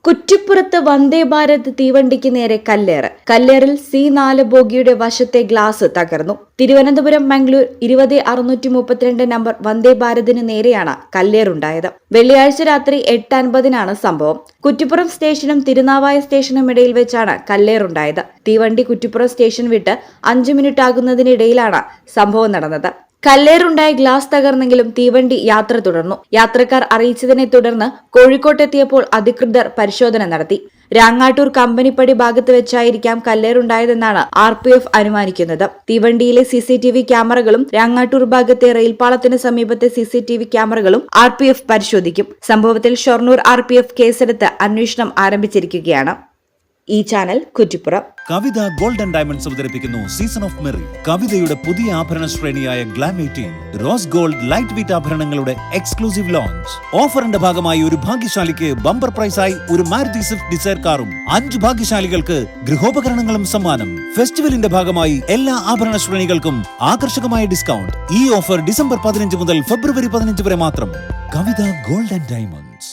കുറ്റിപ്പുറത്ത് വന്ദേ ഭാരത് തീവണ്ടിക്ക് നേരെ കല്ലേറ്. കല്ലേറിൽ C4 ബോഗിയുടെ വശത്തെ ഗ്ലാസ് തകർന്നു. തിരുവനന്തപുരം മംഗളൂർ 20632 നമ്പർ വന്ദേ ഭാരതിന് നേരെയാണ് കല്ലേറുണ്ടായത്. വെള്ളിയാഴ്ച രാത്രി 8:50-നാണ് സംഭവം. കുറ്റിപ്പുറം സ്റ്റേഷനും തിരുനാവായ സ്റ്റേഷനും ഇടയിൽ വെച്ചാണ് കല്ലേറുണ്ടായത്. തീവണ്ടി കുറ്റിപ്പുറം സ്റ്റേഷൻ വിട്ട് 5 മിനിറ്റ് ആകുന്നതിനിടയിലാണ് സംഭവം നടന്നത്. കല്ലേറുണ്ടായ ഗ്ലാസ് തകർന്നെങ്കിലും തീവണ്ടി യാത്ര തുടർന്നു. യാത്രക്കാർ അറിയിച്ചതിനെ തുടർന്ന് കോഴിക്കോട്ടെത്തിയപ്പോൾ അധികൃതർ പരിശോധന നടത്തി. രാങ്ങാട്ടൂർ കമ്പനിപ്പടി ഭാഗത്ത് വെച്ചായിരിക്കാം കല്ലേറുണ്ടായതെന്നാണ് RPF അനുമാനിക്കുന്നത്. തീവണ്ടിയിലെ CCTV ക്യാമറകളും രാങ്ങാട്ടൂർ ഭാഗത്തെ റെയിൽപാളത്തിന് സമീപത്തെ CCTV ക്യാമറകളും RPF പരിശോധിക്കും. സംഭവത്തിൽ ഷൊർണൂർ RPF കേസെടുത്ത് അന്വേഷണം ആരംഭിച്ചിരിക്കുകയാണ്. ഈ channel Kuttippuram. Kavitha gold and diamonds അവതരിപ്പിക്കുന്നു സീസൺ ഓഫ് മെറി. കവിതയുടെ പുതിയ ആഭരണ ശ്രേണിയായ glam 18 rose gold light weight ആഭരണങ്ങളുടെ എക്സ്ക്ലൂസീവ് ലോഞ്ച്. ഓഫറിന്റെ ഭാഗമായി ഒരു ഭാഗ്യശാലിക്ക് ബമ്പർ പ്രൈസായി ഒരു മാരുതി സ്വിഫ്റ്റ് ഡിസയർ കാറും 5 ഭാഗ്യശാലികൾക്ക് ഗൃഹോപകരണങ്ങളും സമ്മാനം. ഫെസ്റ്റിവലിന്റെ ഭാഗമായി എല്ലാ ആഭരണ ശ്രേണികൾക്കും ആകർഷകമായ ഡിസ്കൗണ്ട്. ഈ ഓഫർ ഡിസംബർ 15 മുതൽ ഫെബ്രുവരി 15 വരെ മാത്രം. കവിത ഗോൾഡ് ആൻഡ് ഡയമണ്ട്സ്.